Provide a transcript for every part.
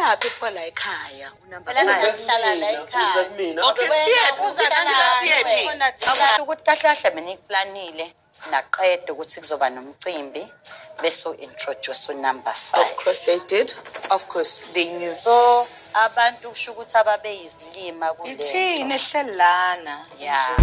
Uyaphi pho la ekhaya unumber 5? Okay, siyephi? Akusho ukuthi kahle kahle benikuplanile naqeda ukuthi kuzoba nomcimbi bese introduce unumber 5. Of course they did. Of course they knew. So abantu kusho ukuthi ababe izilima kule. Ithini ehlelana? Yeah.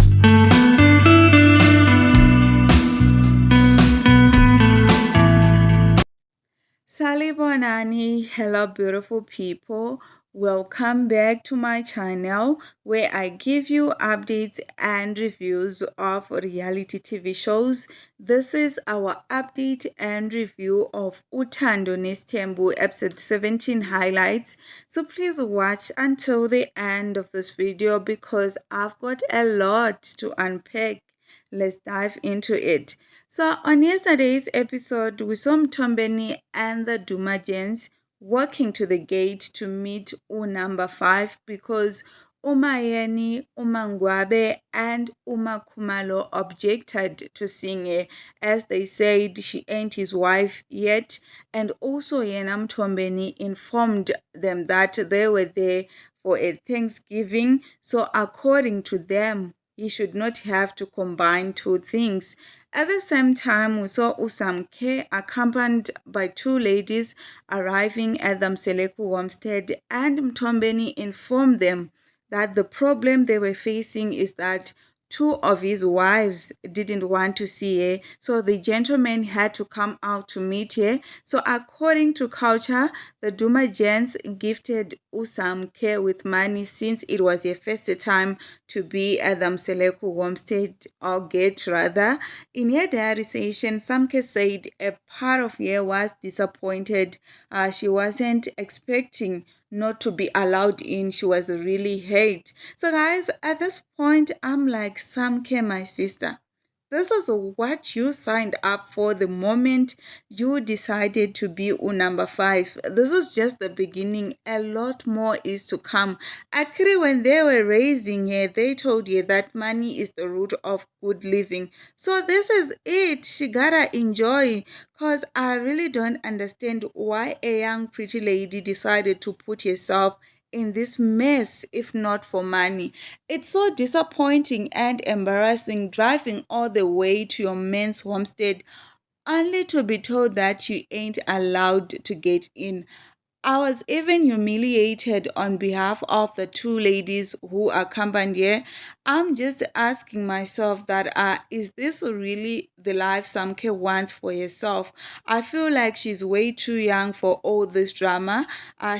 Salibonani, hello beautiful people. Welcome back to my channel where I give you updates and reviews of reality TV shows. This is our update and review of Uthando Nes'thembu episode 17 highlights. So please watch until the end of this video because I've got a lot to unpack. Let's dive into it. So on yesterday's episode, we saw Mthombeni and the Dumajens walking to the gate to meet number 5 because Mayeni, Mangwabe, and makhumalo objected to Samkhe as they said she ain't his wife yet, and also Yena Mthombeni informed them that they were there for a Thanksgiving, so according to them, he should not have to combine two things. At the same time, we saw Samkhe accompanied by two ladies arriving at the mseleku homestead, and Mthombeni informed them that the problem they were facing is that two of his wives didn't want to see her, so the gentleman had to come out to meet her. So according to culture, the Duma gents gifted Samkhe with money since it was her first time to be at the mseleku homestead, or gate rather. In her diarization, Samkhe said a part of her was disappointed. She wasn't expecting not to be allowed in. She was really hurt. So guys, at this point, I'm like, Samkhe, my sister, this is what you signed up for the moment you decided to be number 5. This is just the beginning. A lot more is to come. Actually, when they were raising her, they told you that money is the root of good living. So this is it. She gotta enjoy. Because I really don't understand why a young pretty lady decided to put herself in this mess if not for money. It's so disappointing and embarrassing driving all the way to your man's homestead only to be told that you ain't allowed to get in. I was even humiliated on behalf of the two ladies who accompanied her. I'm just asking myself that is this really the life Samkhe wants for herself? I feel like she's way too young for all this drama.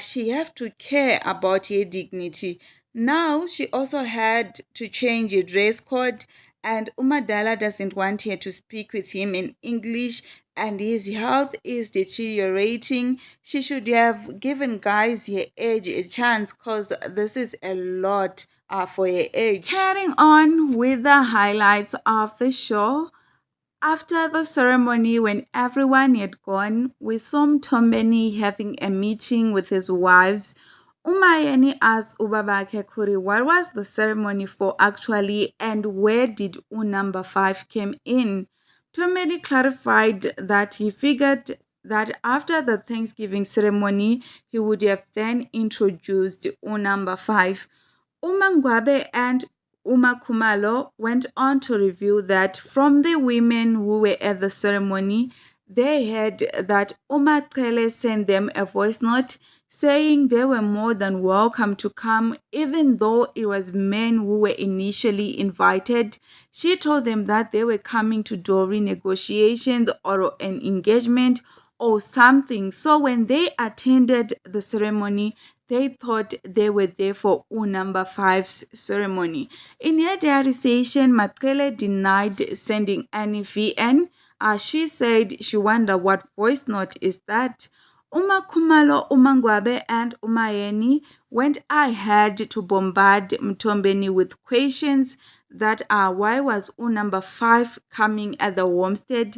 She have to care about her dignity. Now she also had to change a dress code, and Umadala doesn't want her to speak with him in English, and his health is deteriorating. She should have given guys her age a chance because this is a lot for her age. Carrying on with the highlights of the show. After the ceremony, when everyone had gone, we saw Mthombeni having a meeting with his wives. Mayeni asked Ubabake Kuri what was the ceremony for actually and where did number 5 came in. Mthombeni clarified that he figured that after the Thanksgiving ceremony, he would have then introduced number 5. Mangwabe and makhumalo went on to reveal that from the women who were at the ceremony, they heard that macele sent them a voice note saying they were more than welcome to come, even though it was men who were initially invited. She told them that they were coming to dowry negotiations or an engagement or something. So when they attended the ceremony, they thought they were there for number 5's ceremony. In her diarization, macele denied sending any VN. She said she wondered what voice note is that. Makhumalo, Mangwabe, and Mayeni went ahead to bombard Mthombeni with questions that why was number 5 coming at the homestead,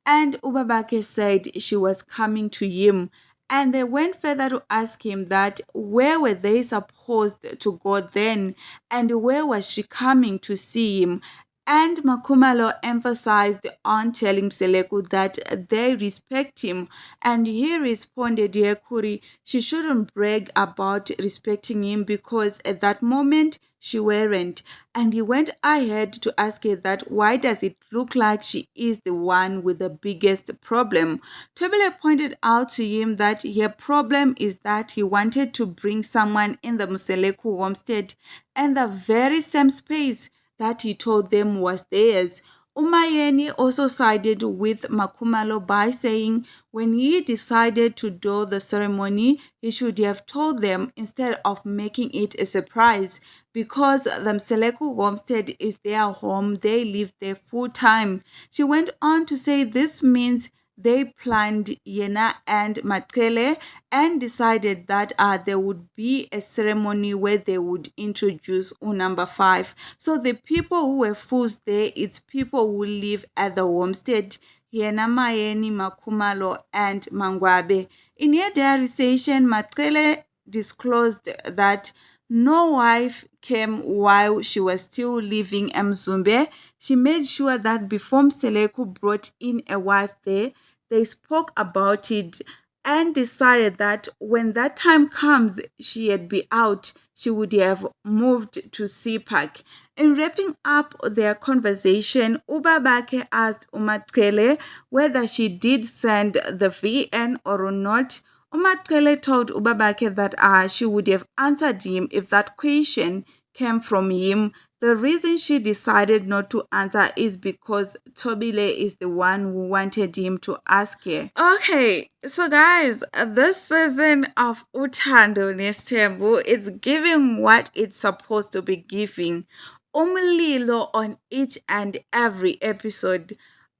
and Ubabake said she was coming to him. And they went further to ask him that where were they supposed to go then, and where was she coming to see him. And Makhumalo emphasized on telling Mseleku that they respect him, and he responded, Yekuri, she shouldn't brag about respecting him because at that moment she weren't. And he went ahead to ask her that why does it look like she is the one with the biggest problem? Tobile pointed out to him that her problem is that he wanted to bring someone in the Mseleku homestead and the very same space that he told them was theirs. Mayeni also sided with Makhumalo by saying when he decided to do the ceremony, he should have told them instead of making it a surprise because the Mseleku homestead is their home. They live there full time. She went on to say this means they planned Yena and Macele and decided that there would be a ceremony where they would introduce number 5. So the people who were forced there, it's people who live at the homestead. Yena, Mayeni, Makhumalo, and Mangwabe. In her diarization, Macele disclosed that no wife came while she was still living in Mzumbe. She made sure that before Mseleku brought in a wife there, they spoke about it and decided that when that time comes, she'd be out. She would have moved to CPAC. In wrapping up their conversation, Ubabake asked Umatkele whether she did send the VN or not. Umatkele told Ubabake that she would have answered him if that question came from him. The reason she decided not to answer is because Tobile is the one who wanted him to ask her. Okay, so guys, this season of Uthando Nes'thembu is giving what it's supposed to be giving. Umlilo on each and every episode.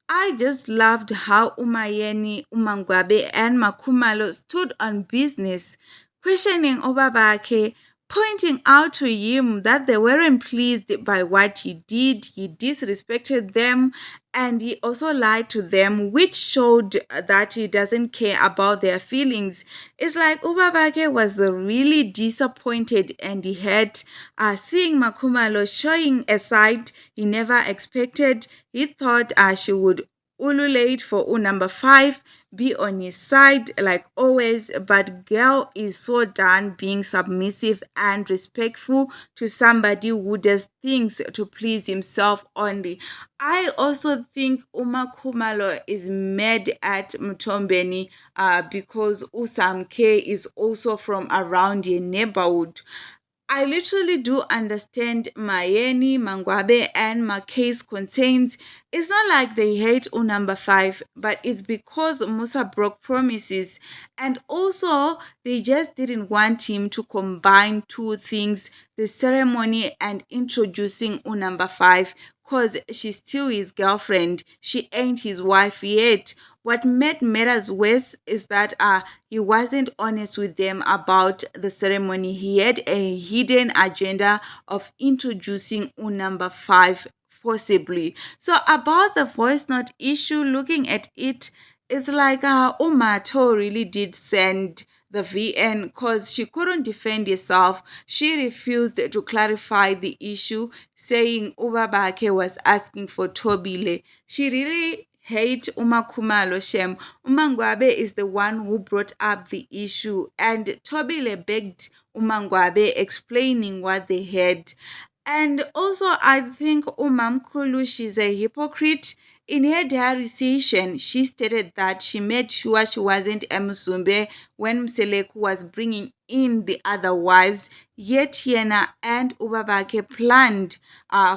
I just loved how Mayeni, Mangwabe, and Makhumalo stood on business, questioning Obabake, pointing out to him that they weren't pleased by what he did. He disrespected them and he also lied to them, which showed that he doesn't care about their feelings. It's like Ubabake was really disappointed and he had seeing Makhumalo showing a side he never expected. He thought she would ululate for number 5, be on his side like always, but girl is so done being submissive and respectful to somebody who does things to please himself only. I also think Khumalo is mad at Mtombeni because Samkhe is also from around your neighborhood. I literally do understand Mayeni, Mangwabe, and Make's concerns. It's not like they hate number 5, but it's because Musa broke promises. And also, they just didn't want him to combine two things, the ceremony and introducing number 5, because she's still his girlfriend. She ain't his wife yet. What made matters worse is that he wasn't honest with them about the ceremony. He had a hidden agenda of introducing number 5 forcibly. So about the voice note issue, looking at it, it's like Umato really did send the VN because she couldn't defend herself. She refused to clarify the issue, saying Ubabake was asking for Tobile. She really hate Khumalo Shem. Mangwabe is the one who brought up the issue, and Tobile begged Mangwabe, explaining what they had. And also, I think Kulu, she's a hypocrite. In her diarization, she stated that she made sure she wasn't Msumbe when Mseleku was bringing in the other wives, yet Yena and Ubabake planned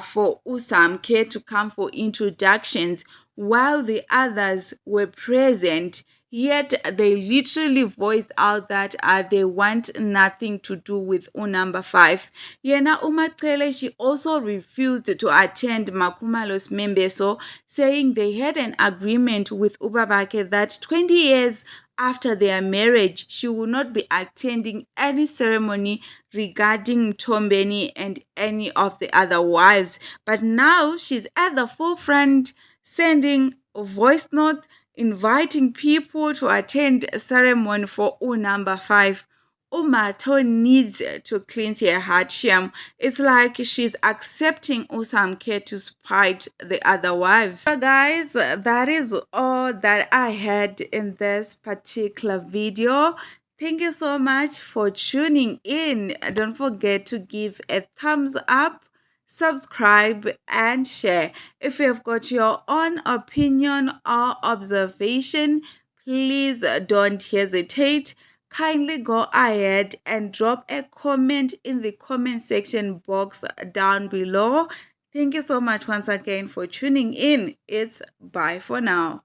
for Samkhe to come for introductions while the others were present. Yet they literally voiced out that they want nothing to do with number 5. Yena Umatkele, she also refused to attend Makhumalo's membeso, saying they had an agreement with Ubabake that 20 years after their marriage, she will not be attending any ceremony regarding Tombeni and any of the other wives. But now she's at the forefront, sending a voice note inviting people to attend a ceremony for number 5. Umato needs to cleanse her heart, Shem. It's like she's accepting Samkhe to spite the other wives. So guys, that is all that I had in this particular video. Thank you so much for tuning in. Don't forget to give a thumbs up, subscribe, and share. If you have got your own opinion or observation, please don't hesitate. Kindly go ahead and drop a comment in the comment section box down below. Thank you so much once again for tuning in. It's bye for now.